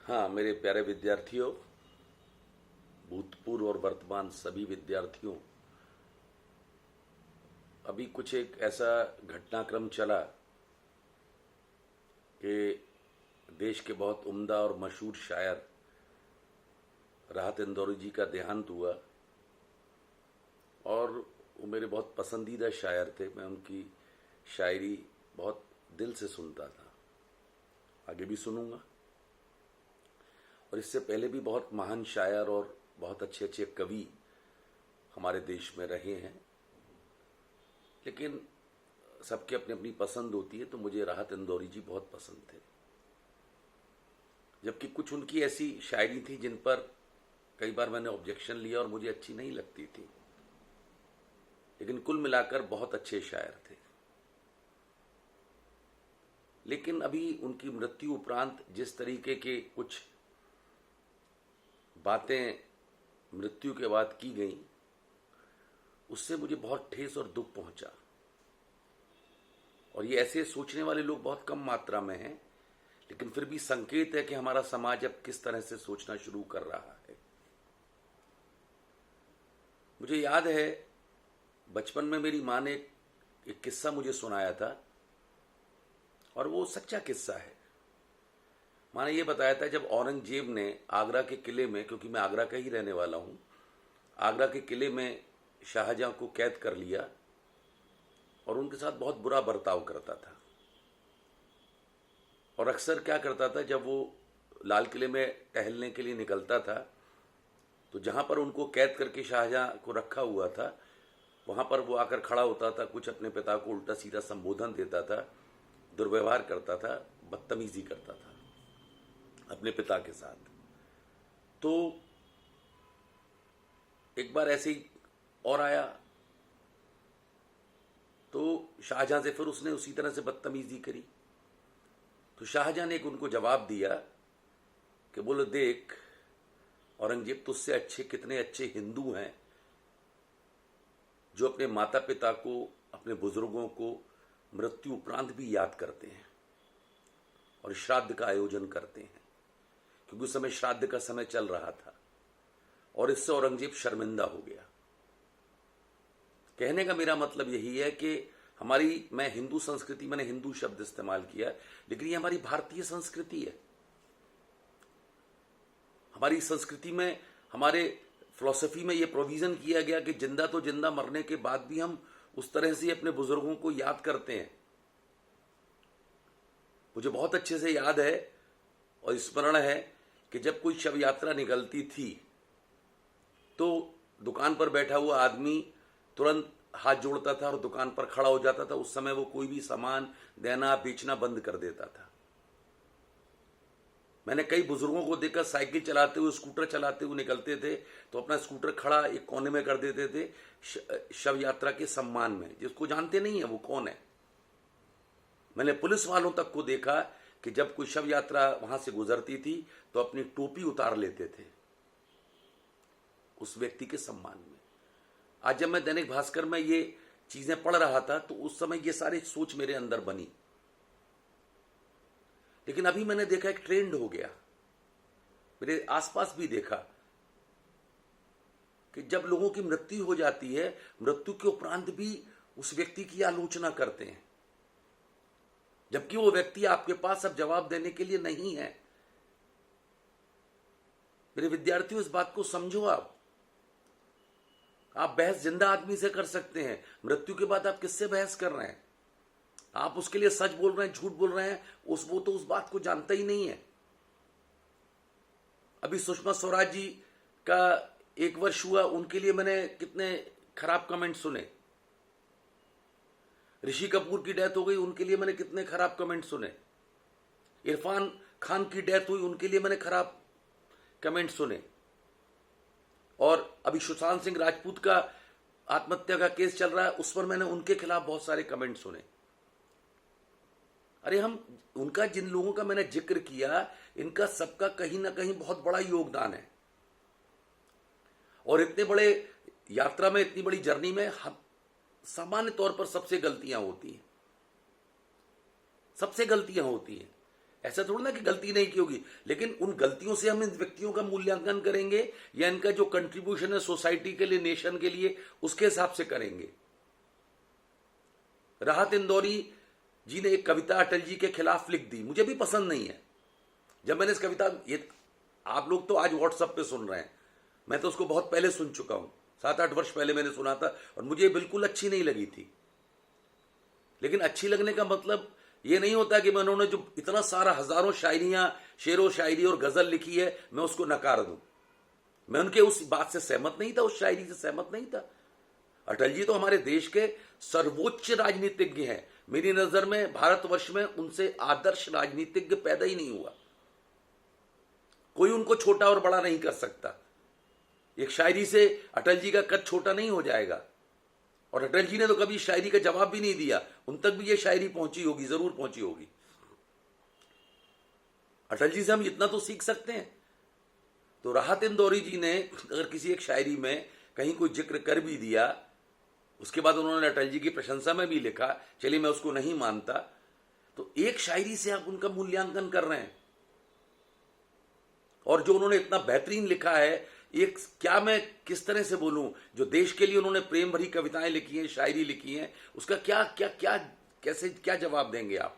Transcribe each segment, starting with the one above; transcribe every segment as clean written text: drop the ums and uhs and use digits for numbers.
हाँ, मेरे प्यारे विद्यार्थियों, भूतपूर्व और वर्तमान सभी विद्यार्थियों, अभी कुछ एक ऐसा घटनाक्रम चला कि देश के बहुत उम्दा और मशहूर शायर राहत इंदौरी जी का देहांत हुआ। और वो मेरे बहुत पसंदीदा शायर थे। मैं उनकी शायरी बहुत दिल से सुनता था, आगे भी सुनूंगा। और इससे पहले भी बहुत महान शायर और बहुत अच्छे अच्छे कवि हमारे देश में रहे हैं, लेकिन सबकी अपनी अपनी पसंद होती है। तो मुझे राहत इंदौरी जी बहुत पसंद थे, जबकि कुछ उनकी ऐसी शायरी थी जिन पर कई बार मैंने ऑब्जेक्शन लिया और मुझे अच्छी नहीं लगती थी, लेकिन कुल मिलाकर बहुत अच्छे शायर थे। लेकिन अभी उनकी मृत्यु उपरांत जिस तरीके के कुछ बातें मृत्यु के बाद की गई, उससे मुझे बहुत ठेस और दुख पहुंचा। और ये ऐसे सोचने वाले लोग बहुत कम मात्रा में हैं, लेकिन फिर भी संकेत है कि हमारा समाज अब किस तरह से सोचना शुरू कर रहा है। मुझे याद है बचपन में मेरी माँ ने एक किस्सा मुझे सुनाया था, और वो सच्चा किस्सा है। माँ ने ये बताया था, जब औरंगजेब ने आगरा के किले में, क्योंकि मैं आगरा का ही रहने वाला हूँ, आगरा के किले में शाहजहां को कैद कर लिया और उनके साथ बहुत बुरा बर्ताव करता था। और अक्सर क्या करता था, जब वो लाल किले में टहलने के लिए निकलता था, तो जहाँ पर उनको कैद करके शाहजहां को रखा हुआ था, वहाँ पर वो आकर खड़ा होता था, कुछ अपने पिता को उल्टा सीधा संबोधन देता था, दुर्व्यवहार करता था, बदतमीजी करता था अपने पिता के साथ। तो एक बार ऐसे ही और आया, तो शाहजहां से फिर उसने उसी तरह से बदतमीजी करी। तो शाहजहां ने एक उनको जवाब दिया कि बोलो, देख औरंगजेब, तुझसे अच्छे कितने अच्छे हिंदू हैं जो अपने माता पिता को, अपने बुजुर्गों को मृत्यु उपरांत भी याद करते हैं और श्राद्ध का आयोजन करते हैं, क्योंकि उस समय श्राद्ध का समय चल रहा था। और इससे औरंगजेब शर्मिंदा हो गया। कहने का मेरा मतलब यही है कि मैं हिंदू संस्कृति, मैंने हिंदू शब्द इस्तेमाल किया, लेकिन ये हमारी भारतीय संस्कृति है। हमारी संस्कृति में, हमारे फिलॉसफी में ये प्रोविजन किया गया कि जिंदा तो जिंदा, मरने के बाद भी हम उस तरह से अपने बुजुर्गों को याद करते हैं। मुझे बहुत अच्छे से याद है और स्मरण है कि जब कोई शव यात्रा निकलती थी, तो दुकान पर बैठा हुआ आदमी तुरंत हाथ जोड़ता था और दुकान पर खड़ा हो जाता था। उस समय वो कोई भी सामान देना बेचना बंद कर देता था। मैंने कई बुजुर्गों को देखकर साइकिल चलाते हुए, स्कूटर चलाते हुए निकलते थे, तो अपना स्कूटर खड़ा एक कोने में कर देते थे शव यात्रा के सम्मान में, जिसको जानते नहीं है वो कौन है। मैंने पुलिस वालों तक को देखा कि जब कोई शव यात्रा वहां से गुजरती थी, तो अपनी टोपी उतार लेते थे उस व्यक्ति के सम्मान में। आज जब मैं दैनिक भास्कर में ये चीजें पढ़ रहा था, तो उस समय ये सारी सोच मेरे अंदर बनी। लेकिन अभी मैंने देखा एक ट्रेंड हो गया, मेरे आसपास भी देखा कि जब लोगों की मृत्यु हो जाती है, मृत्यु के उपरांत भी उस व्यक्ति की आलोचना करते हैं, जबकि वो व्यक्ति आपके पास अब जवाब देने के लिए नहीं है। मेरे विद्यार्थियों, इस बात को समझो। आप बहस जिंदा आदमी से कर सकते हैं, मृत्यु के बाद आप किससे बहस कर रहे हैं? आप उसके लिए सच बोल रहे हैं, झूठ बोल रहे हैं, वो तो उस बात को जानता ही नहीं है। अभी सुषमा स्वराज जी का 1 वर्ष हुआ, उनके लिए मैंने कितने खराब कमेंट सुने। ऋषि कपूर की डेथ हो गई, उनके लिए मैंने कितने खराब कमेंट सुने। इरफान खान की डेथ हुई, उनके लिए मैंने खराब कमेंट सुने। और अभी सुशांत सिंह राजपूत का आत्महत्या का केस चल रहा है, उस पर मैंने उनके खिलाफ बहुत सारे कमेंट सुने। अरे उनका, जिन लोगों का मैंने जिक्र किया, इनका सबका कहीं ना कहीं बहुत बड़ा योगदान है। और इतने बड़े यात्रा में, इतनी बड़ी जर्नी में सामान्य तौर पर सबसे गलतियां होती हैं। ऐसा थोड़ा ना कि गलती नहीं की होगी, लेकिन उन गलतियों से हम इन व्यक्तियों का मूल्यांकन करेंगे या इनका जो कंट्रीब्यूशन है सोसाइटी के लिए, नेशन के लिए, उसके हिसाब से करेंगे। राहत इंदौरी जी ने एक कविता अटल जी के खिलाफ लिख दी, मुझे भी पसंद नहीं है। जब मैंने इस कविता, ये आप लोग तो आज व्हाट्सएप पे सुन रहे हैं, मैं तो उसको बहुत पहले सुन चुका हूं, 7-8 वर्ष पहले मैंने सुना था और मुझे बिल्कुल अच्छी नहीं लगी थी। लेकिन अच्छी लगने का मतलब ये नहीं होता कि मैं उन्होंने जो इतना सारा हजारों शायरियां, शेरो शायरी और गजल लिखी है, मैं उसको नकार दूं। मैं उनके उस बात से सहमत नहीं था, उस शायरी से सहमत नहीं था। अटल जी तो हमारे देश के सर्वोच्च राजनीतिज्ञ हैं। मेरी नजर में भारतवर्ष में उनसे आदर्श राजनीतिज्ञ पैदा ही नहीं हुआ। कोई उनको छोटा और बड़ा नहीं कर सकता। एक शायरी से अटल जी का कद छोटा नहीं हो जाएगा। और अटल जी ने तो कभी शायरी का जवाब भी नहीं दिया, उन तक भी ये शायरी पहुंची होगी, जरूर पहुंची होगी। अटल जी से हम इतना तो सीख सकते हैं। तो राहत इंदौरी जी ने अगर किसी एक शायरी में कहीं कोई जिक्र कर भी दिया, उसके बाद उन्होंने अटल जी की प्रशंसा में भी लिखा, चलिए मैं उसको नहीं मानता, तो एक शायरी से आप उनका मूल्यांकन कर रहे हैं। और जो उन्होंने इतना बेहतरीन लिखा है, एक क्या मैं किस तरह से बोलूं, जो देश के लिए उन्होंने प्रेम भरी कविताएं लिखी हैं, शायरी लिखी हैं, उसका क्या क्या क्या कैसे क्या जवाब देंगे आप?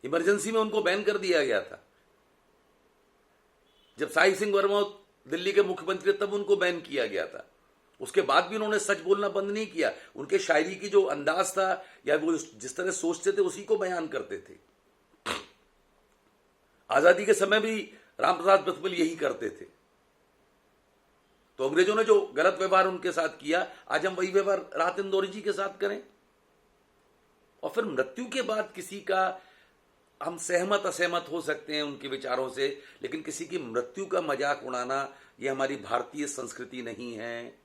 इमरजेंसी में उनको बैन कर दिया गया था। जब साहिब सिंह वर्मा दिल्ली के मुख्यमंत्री, तब उनको बैन किया गया था। उसके बाद भी उन्होंने सच बोलना बंद नहीं किया। उनके शायरी की जो अंदाज था या वो जिस तरह सोचते थे उसी को बयान करते थे। आजादी के समय भी रामप्रसाद बिस्मिल यही करते थे। तो अंग्रेजों ने जो गलत व्यवहार उनके साथ किया, आज हम वही व्यवहार राहत इंदौरी जी के साथ करें। और फिर मृत्यु के बाद किसी का हम सहमत असहमत हो सकते हैं उनके विचारों से, लेकिन किसी की मृत्यु का मजाक उड़ाना ये हमारी भारतीय संस्कृति नहीं है,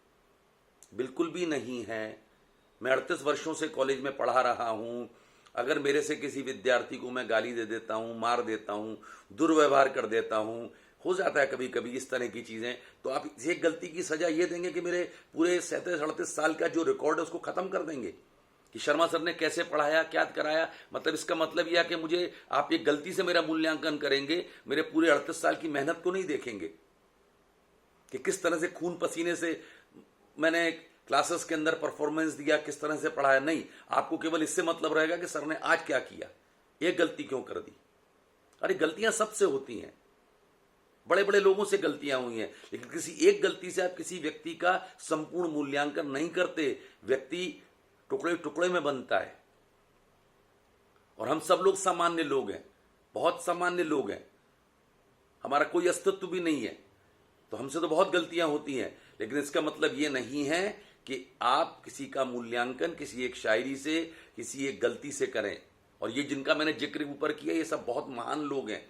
बिल्कुल भी नहीं है। मैं 38 वर्षों से कॉलेज में पढ़ा रहा हूं। अगर मेरे से किसी विद्यार्थी को मैं गाली दे देता हूं, मार देता हूं, दुर्व्यवहार कर देता हूं, हो जाता है कभी कभी इस तरह की चीजें, तो आप एक गलती की सजा ये देंगे कि मेरे पूरे 37-38 साल का जो रिकॉर्ड है उसको खत्म कर देंगे कि शर्मा सर ने कैसे पढ़ाया, क्या कराया। मतलब इसका मतलब यह कि मुझे आप एक गलती से मेरा मूल्यांकन करेंगे, मेरे पूरे 38 साल की मेहनत को नहीं देखेंगे कि किस तरह से खून पसीने से मैंने क्लासेस के अंदर परफॉर्मेंस दिया, किस तरह से पढ़ाया। नहीं, आपको केवल इससे मतलब रहेगा कि सर ने आज क्या किया, एक गलती क्यों कर दी। अरे गलतियां सबसे होती हैं, बड़े बड़े लोगों से गलतियां हुई हैं, लेकिन किसी एक गलती से आप किसी व्यक्ति का संपूर्ण मूल्यांकन नहीं करते। व्यक्ति टुकड़े टुकड़े में बनता है। और हम सब लोग सामान्य लोग हैं, बहुत सामान्य लोग हैं, हमारा कोई अस्तित्व भी नहीं है, तो हमसे तो बहुत गलतियां होती हैं। लेकिन इसका मतलब ये नहीं है कि आप किसी का मूल्यांकन किसी एक शायरी से, किसी एक गलती से करें। और ये जिनका मैंने जिक्र ऊपर किया, ये सब बहुत महान लोग हैं,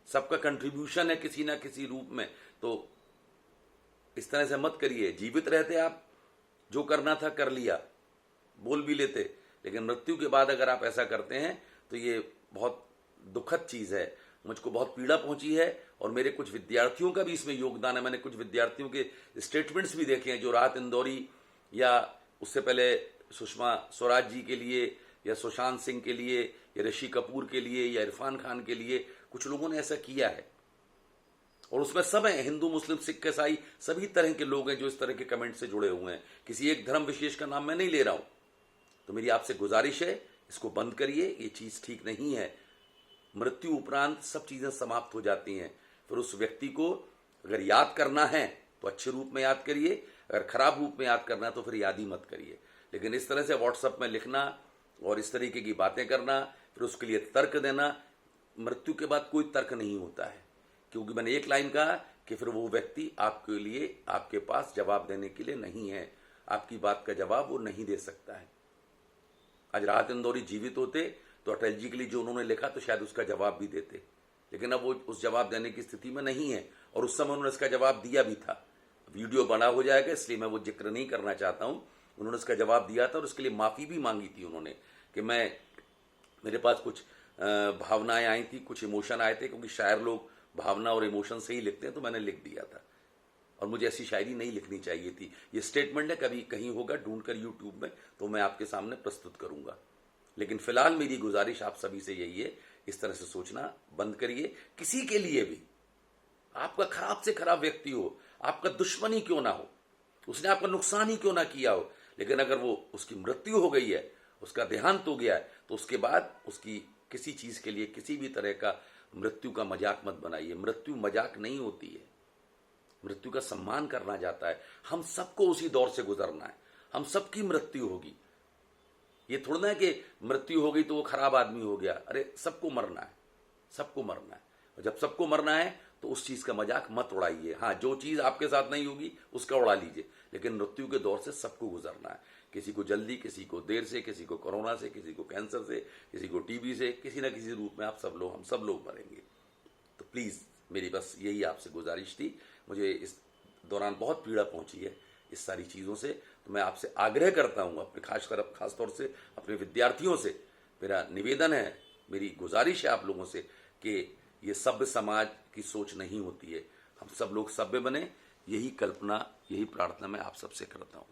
सबका कंट्रीब्यूशन है किसी ना किसी रूप में। तो इस तरह से मत करिए। जीवित रहते आप जो करना था कर लिया, बोल भी लेते, लेकिन मृत्यु के बाद अगर आप ऐसा करते हैं तो ये बहुत दुखद चीज है। मुझको बहुत पीड़ा पहुंची है और मेरे कुछ विद्यार्थियों का भी इसमें योगदान है। मैंने कुछ विद्यार्थियों के स्टेटमेंट्स भी देखे हैं जो राहत इंदौरी या उससे पहले सुषमा स्वराज जी के लिए या सुशांत सिंह के लिए या ऋषि कपूर के लिए या इरफान खान के लिए कुछ लोगों ने ऐसा किया है। और उसमें सब हैं, हिंदू, मुस्लिम, सिख, ईसाई, सभी तरह के लोग हैं जो इस तरह के कमेंट से जुड़े हुए हैं। किसी एक धर्म विशेष का नाम मैं नहीं ले रहा हूं। तो मेरी आपसे गुजारिश है, इसको बंद करिए, ये चीज ठीक नहीं है। मृत्यु उपरांत सब चीजें समाप्त हो जाती हैं। फिर उस व्यक्ति को अगर याद करना है तो अच्छे रूप में याद करिए, अगर खराब रूप में याद करना है तो फिर याद ही मत करिए। लेकिन इस तरह से व्हाट्सएप में लिखना और इस तरीके की बातें करना, फिर उसके लिए तर्क देना, मृत्यु के बाद कोई तर्क नहीं होता है। क्योंकि मैंने एक लाइन कहा कि फिर वो व्यक्ति आपके लिए, आपके पास जवाब देने के लिए नहीं है, आपकी बात का जवाब वो नहीं दे सकता है। आज राहत इंदौरी जीवित होते तो अटल जी के लिए जो उन्होंने लिखा तो शायद उसका जवाब भी देते, लेकिन अब वो उस जवाब देने की स्थिति में नहीं है। और उस समय उन्होंने इसका जवाब दिया भी था। वीडियो बना हो जाएगा इसलिए मैं वो जिक्र नहीं करना चाहता हूं। उन्होंने इसका जवाब दिया था और उसके लिए माफी भी मांगी थी उन्होंने कि मेरे पास कुछ भावनाएं आई थी, कुछ इमोशन आए थे, क्योंकि शायर लोग भावना और इमोशन से ही लिखते हैं, तो मैंने लिख दिया था और मुझे ऐसी शायरी नहीं लिखनी चाहिए थी। ये स्टेटमेंट है, कभी कहीं होगा ढूंढकर यूट्यूब में तो मैं आपके सामने प्रस्तुत करूंगा। लेकिन फिलहाल मेरी गुजारिश आप सभी से यही है इस तरह से सोचना बंद करिए। किसी के लिए भी, आपका खराब से खराब व्यक्ति हो, आपका दुश्मन ही क्यों ना हो, उसने आपका नुकसान ही क्यों ना किया हो, लेकिन अगर वो उसकी मृत्यु हो गई है, उसका देहांत हो गया है, तो उसके बाद उसकी किसी चीज के लिए किसी भी तरह का मृत्यु का मजाक मत बनाइए। मृत्यु मजाक नहीं होती है, मृत्यु का सम्मान करना जाता है। हम सबको उसी दौर से गुजरना है, हम सबकी मृत्यु होगी। ये थोड़ा ना है कि मृत्यु हो गई तो वो खराब आदमी हो गया। अरे सबको मरना है, सबको मरना है। और जब सबको मरना है तो उस चीज का मजाक मत उड़ाइए। हाँ, जो चीज आपके साथ नहीं होगी उसका उड़ा लीजिए, लेकिन मृत्यु के दौर से सबको गुजरना है। किसी को जल्दी, किसी को देर से, किसी को कोरोना से, किसी को कैंसर से, किसी को टीबी से, किसी ना किसी रूप में हम सब लोग मरेंगे। तो प्लीज मेरी बस यही आपसे गुजारिश थी। मुझे इस दौरान बहुत पीड़ा पहुंची है इस सारी चीजों से, तो मैं आपसे आग्रह करता हूं, अपने खास तौर से अपने विद्यार्थियों से मेरा निवेदन है, मेरी गुजारिश है आप लोगों से कि ये सभ्य समाज की सोच नहीं होती है। हम सब लोग सभ्य बने, यही कल्पना, यही प्रार्थना मैं आप सबसे करता हूं।